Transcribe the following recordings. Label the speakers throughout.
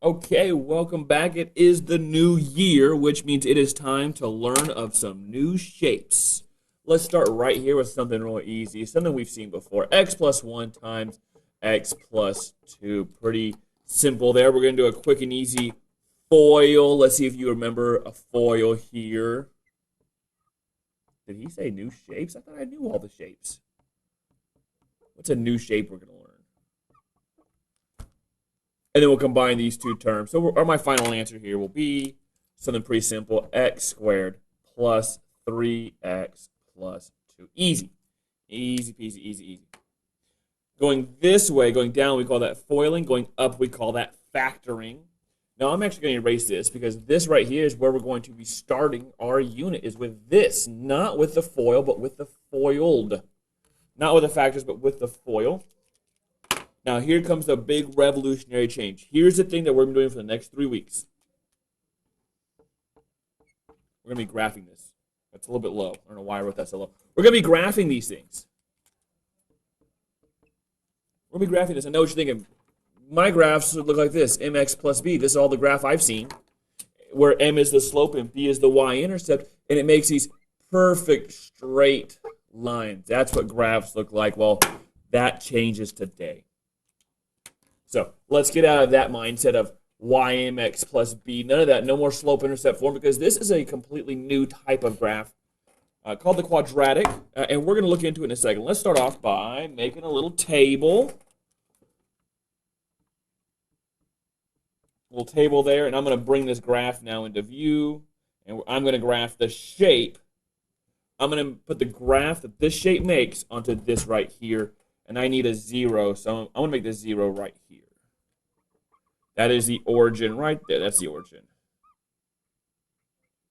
Speaker 1: Okay, welcome back. It is the new year, which means it is time to learn of some new shapes. Let's start right here with something real easy, something we've seen before. X plus 1 times x plus 2. Pretty simple there. We're going to do a quick and easy foil. Let's see if you remember a foil here. Did he say new shapes? I thought I knew all the shapes. What's a new shape we're going to learn? And then we'll combine these two terms. So my final answer here will be something pretty simple. X squared plus 3x plus 2. Easy. Easy peasy, easy, easy. Going this way, going down, we call that foiling. Going up, we call that factoring. Now, I'm actually going to erase this because this right here is where we're going to be starting our unit, is with this. Not with the foil, but with the foiled. Not with the factors, but with the foil. Now, here comes the big revolutionary change. Here's the thing that we're going to be doing for the next 3 weeks. We're going to be graphing this. That's a little bit low. I don't know why I wrote that so low. We're going to be graphing these things. We're going to be graphing this. I know what you're thinking. My graphs would look like this, mx plus b. This is all the graph I've seen, where m is the slope and b is the y-intercept, and it makes these perfect straight lines. That's what graphs look like. Well, that changes today. So let's get out of that mindset of ymx plus b. None of that. No more slope-intercept form, because this is a completely new type of graph called the quadratic, and we're going to look into it in a second. Let's start off by making a little table. Little table there, and I'm going to bring this graph now into view, and I'm going to graph the shape. I'm going to put the graph that this shape makes onto this right here, and I need a 0, so I'm going to make this 0 right here. That is the origin right there. That's the origin.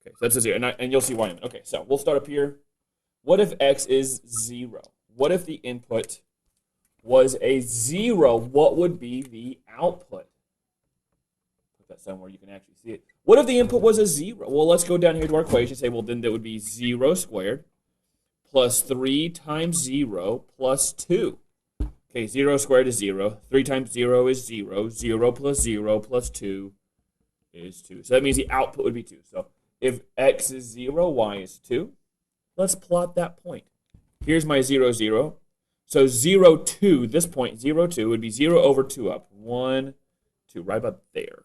Speaker 1: Okay, so that's a 0, and you'll see why in a minute. Okay, so we'll start up here. What if x is 0? What if the input was a 0? What would be the output? Put that somewhere you can actually see it. What if the input was a 0? Well, let's go down here to our equation and say, well, then that would be 0 squared plus 3 times 0 plus 2. Okay, 0 squared is 0. 3 times 0 is 0. 0 plus 0 plus 2 is 2. So that means the output would be 2. So if x is 0, y is 2. Let's plot that point. Here's my 0, 0. So 0, 2, this point, 0, 2, would be 0 over 2 up. 1, 2, right about there.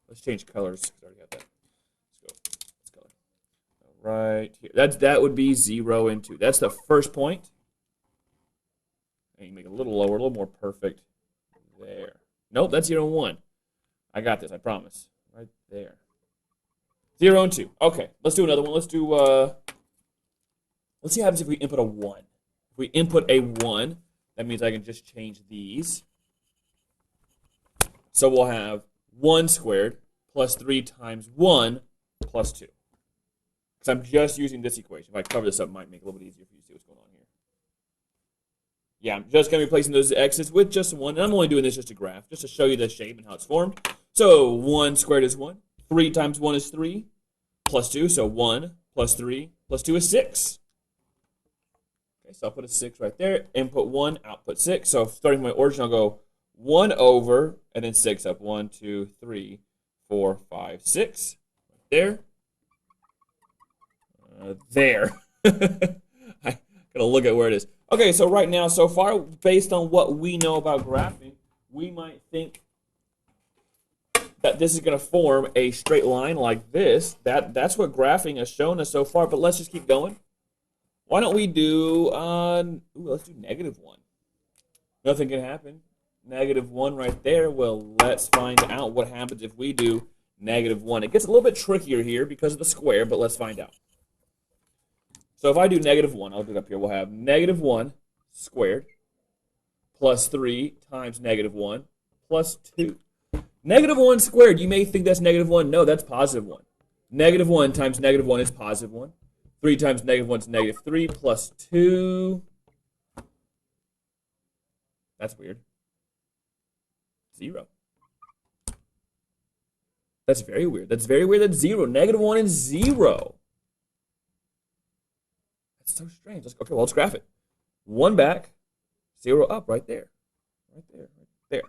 Speaker 1: Let's change colors. I already got that. Let's go. Right here. That would be 0 and 2. That's the first point. And you make it a little lower, a little more perfect. There. Nope, that's 0 and 1. I got this, I promise. Right there. 0 and 2. Okay, let's do another one. Let's see what happens if we input a 1. If we input a 1, that means I can just change these. So we'll have 1 squared plus 3 times 1 plus 2. Because I'm just using this equation. If I cover this up, it might make it a little bit easier for you to see what's going on here. Yeah, I'm just going to be replacing those x's with just 1. And I'm only doing this just to graph, just to show you the shape and how it's formed. So 1 squared is 1. 3 times 1 is 3 plus 2. So 1 plus 3 plus 2 is 6. Okay, so I'll put a 6 right there. Input 1, output 6. So starting from my origin, I'll go 1 over, and then 6 up. 1, 2, 3, 4, 5, 6. Right there. There. I gotta look at where it is. Okay, so right now, so far, based on what we know about graphing, we might think that this is going to form a straight line like this. That's what graphing has shown us so far, but let's just keep going. Why don't we do, let's do -1. Nothing can happen. -1 right there. Well, let's find out what happens if we do -1. It gets a little bit trickier here because of the square, but let's find out. So if I do -1, I'll do it up here. We'll have -1 squared plus 3 times -1 plus 2. -1 squared, you may think that's -1. No, that's +1. -1 times -1 is +1. 3 times -1 is -3 plus 2. That's weird. 0. That's very weird. That's very weird. That's 0. -1 is 0. That's so strange. Okay, well, let's graph it. 1 back, 0 up, right there. Right there, right there.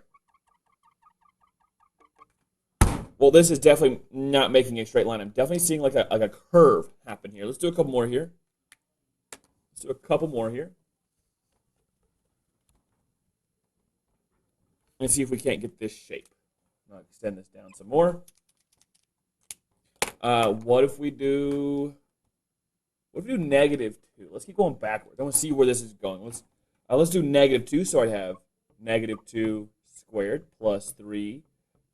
Speaker 1: Well, this is definitely not making a straight line. I'm definitely seeing like a curve happen here. Let's do a couple more here. Let's do a couple more here. And see if we can't get this shape. I'll extend this down some more. What if we do -2? Let's keep going backwards. I want to see where this is going. Let's do -2. So I have -2 squared plus 3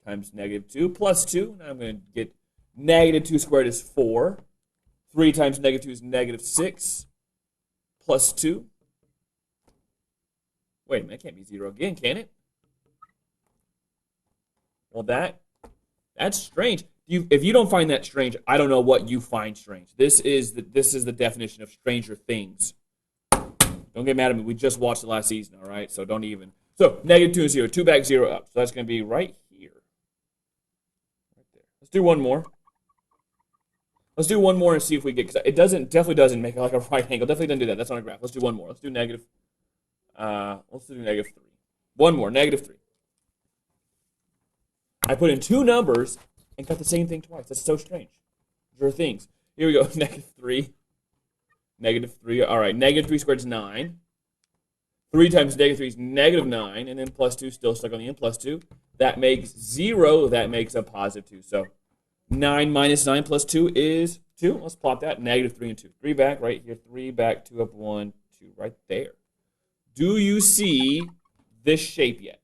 Speaker 1: times -2 plus 2. Now I'm going to get -2 squared is 4. 3 times -2 is -6 plus 2. Wait a minute, it can't be 0 again, can it? Well, that's strange. If you don't find that strange, I don't know what you find strange. This is the definition of Stranger Things. Don't get mad at me. We just watched the last season, all right? So don't even. So -2 is 0. 2 back, 0 up. So that's going to be right here. Right there. Let's do one more. Let's do one more and see if we get. Cause it definitely doesn't make like a right angle. Definitely doesn't do that. That's on a graph. Let's do one more. Let's do negative. Let's do -3. One more. -3. I put in two numbers and got the same thing twice. That's so strange. There are things. Here we go. -3. -3. All right. -3 squared is 9. 3 times -3 is -9. And then plus 2 still stuck on the end. Plus 2. That makes 0. That makes a positive 2. So 9 minus 9 plus 2 is 2. Let's plot that. -3 and 2. 3 back right here. 3 back. 2 up. 1, 2 right there. Do you see this shape yet?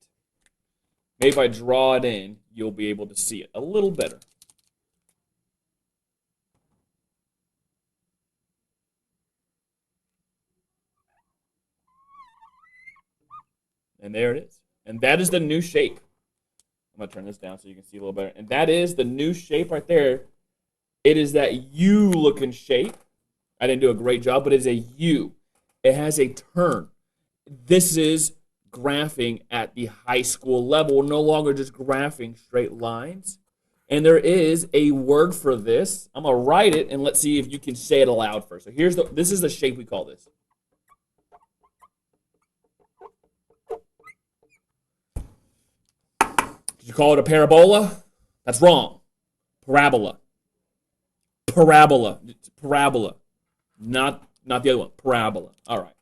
Speaker 1: Maybe if I draw it in, you'll be able to see it a little better. And there it is. And that is the new shape. I'm going to turn this down so you can see a little better. And that is the new shape right there. It is that U-looking shape. I didn't do a great job, but it's a U. It has a turn. This is graphing at the high school level. We're no longer just graphing straight lines. And there is a word for this. I'm going to write it, and let's see if you can say it aloud first. So this is the shape we call this. Did you call it a parabola? That's wrong. Parabola. Parabola. It's parabola. Not the other one. Parabola. All right.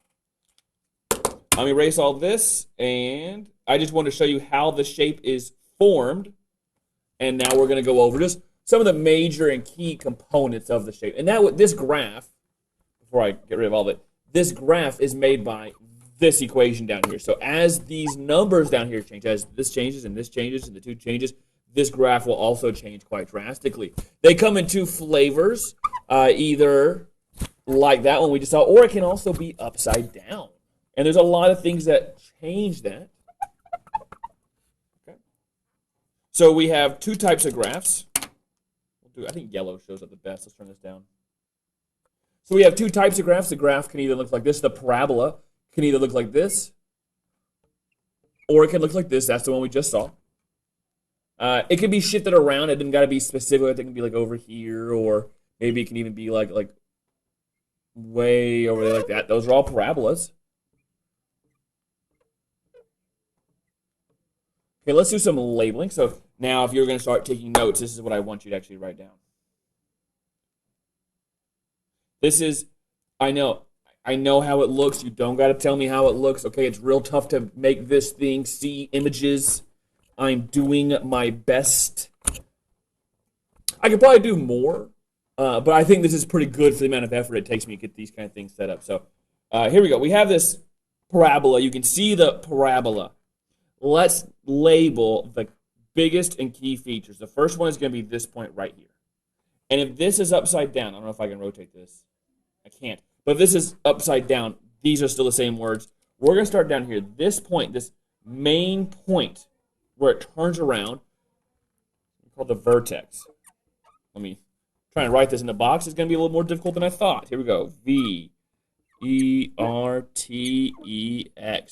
Speaker 1: Let me erase all this, and I just want to show you how the shape is formed. And now we're going to go over just some of the major and key components of the shape. And now with this graph, before I get rid of all of it, this graph is made by this equation down here. So as these numbers down here change, as this changes and this changes and the 2 changes, this graph will also change quite drastically. They come in 2 flavors, either like that one we just saw, or it can also be upside down. And there's a lot of things that change that. Okay. So we have 2 types of graphs. I think yellow shows up the best. Let's turn this down. So we have 2 types of graphs. The graph can either look like this. The parabola can either look like this, or it can look like this. That's the one we just saw. It can be shifted around. It doesn't got to be specific. It can be like over here, or maybe it can even be like way over there like that. Those are all parabolas. Okay, let's do some labeling. So now if you're going to start taking notes, this is what I want you to actually write down. This is, I know how it looks. You don't got to tell me how it looks. Okay, it's real tough to make this thing see images. I'm doing my best. I could probably do more, but I think this is pretty good for the amount of effort it takes me to get these kind of things set up. So here we go. We have this parabola. You can see the parabola. Let's label the biggest and key features. The first one is going to be this point right here. And if this is upside down, I don't know if I can rotate this. I can't. But if this is upside down, these are still the same words. We're going to start down here. This point, this main point where it turns around, called the vertex. Let me try and write this in the box. It's going to be a little more difficult than I thought. Here we go. V-E-R-T-E-X.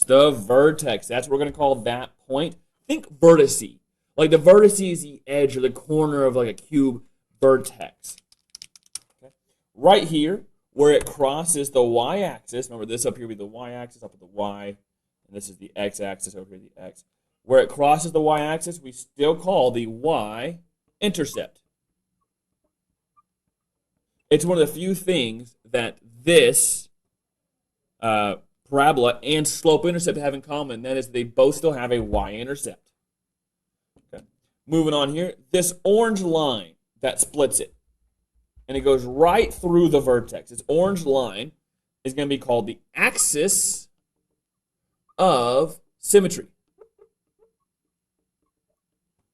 Speaker 1: The vertex. That's what we're going to call that point. Think vertice. Like the vertice is the edge or the corner of like a cube vertex. Okay. Right here, where it crosses the y-axis. Remember, this up here would be the y-axis, up at the y. And this is the x-axis, over here the x. Where it crosses the y-axis, we still call the y Y-intercept. It's one of the few things that this parabola and slope-intercept have in common. That is, they both still have a y-intercept. Okay. Moving on here, this orange line that splits it, and it goes right through the vertex. This orange line is going to be called the axis of symmetry.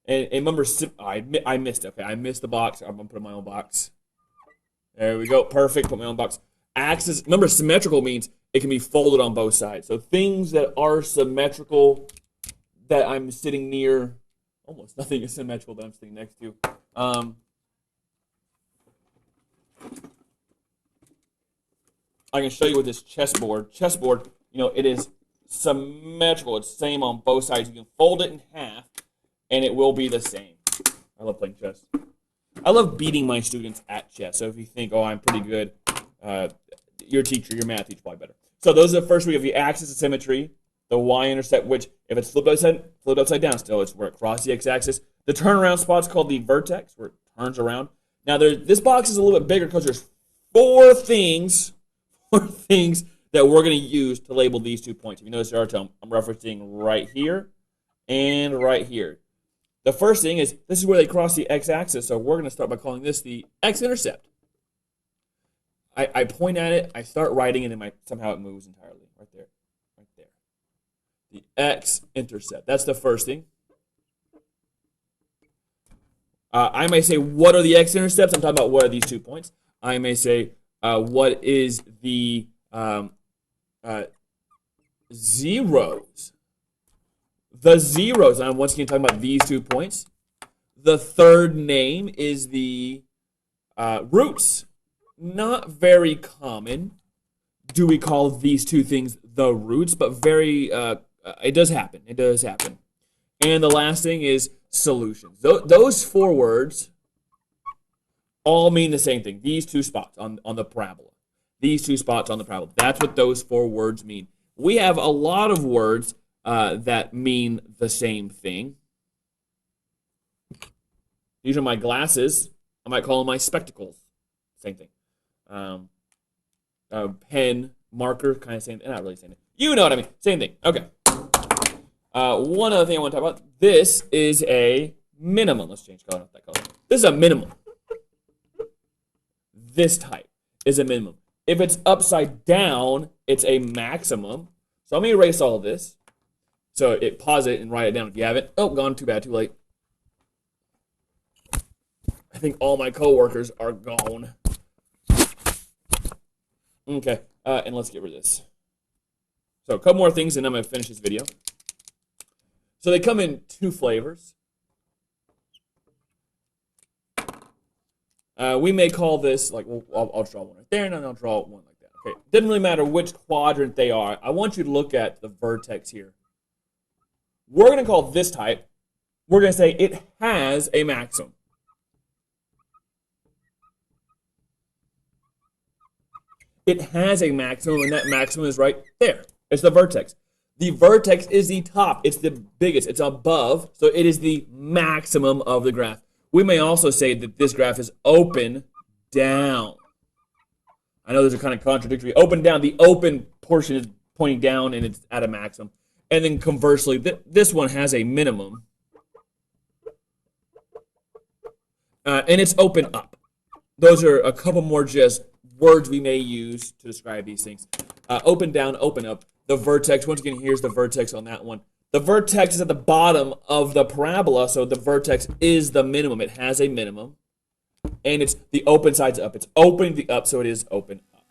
Speaker 1: And remember, I missed it. Okay, I missed the box. I'm going to put in my own box. There we go. Perfect. Put my own box. Axis. Remember, symmetrical means it can be folded on both sides. So things that are symmetrical that I'm sitting near, almost nothing is symmetrical that I'm sitting next to. I can show you with this chessboard. Chessboard, you know, it is symmetrical. It's the same on both sides. You can fold it in half, and it will be the same. I love playing chess. I love beating my students at chess. So if you think, oh, I'm pretty good, your teacher, your math teacher, probably better. So those are the first. We have the axis of symmetry, the y-intercept, which if it's flipped upside down still, it's where it crosses the x-axis. The turnaround spot's called the vertex, where it turns around. Now, this box is a little bit bigger because there's four things that we're going to use to label these 2 points. If you notice, I'm referencing right here and right here. The first thing is, this is where they cross the x-axis, so we're going to start by calling this the x-intercept. I point at it, I start writing, and then somehow it moves entirely. Right there. Right there. The x-intercept. That's the first thing. I may say, what are the x-intercepts? I'm talking about what are these 2 points. I may say, what is the zeros? The zeros. I'm once again talking about these 2 points. The third name is the roots. Not very common. Do we call these 2 things the roots? But very, it does happen. It does happen. And the last thing is solutions. Those 4 words all mean the same thing. These 2 spots on the parabola. These 2 spots on the parabola. That's what those 4 words mean. We have a lot of words that mean the same thing. These are my glasses. I might call them my spectacles. Same thing. Pen, marker, kind of same thing. Not really same thing. You know what I mean. Same thing. Okay. One other thing I want to talk about. This is a minimum. Let's change color. Not that color. This is a minimum. This type is a minimum. If it's upside down, it's a maximum. So let me erase all of this. So pause it and write it down if you haven't. Oh, gone. Too bad. Too late. I think all my coworkers are gone. Okay, and let's get rid of this. So a couple more things, and I'm going to finish this video. So they come in 2 flavors. We may call this, like, well, I'll draw one right there, and then I'll draw one like that. Okay, doesn't really matter which quadrant they are. I want you to look at the vertex here. We're going to call this type, we're going to say it has a maximum. It has a maximum, and that maximum is right there. It's the vertex. The vertex is the top. It's the biggest. It's above, so it is the maximum of the graph. We may also say that this graph is open down. I know those are kind of contradictory. Open down. The open portion is pointing down, and it's at a maximum. And then conversely, this one has a minimum, and it's open up. Those are a couple more just words we may use to describe these things. Open down, open up. The vertex, once again, here's the vertex on that one. The vertex is at the bottom of the parabola, so the vertex is the minimum. It has a minimum, and it's the open side's up. It's opening the up, so it is open up.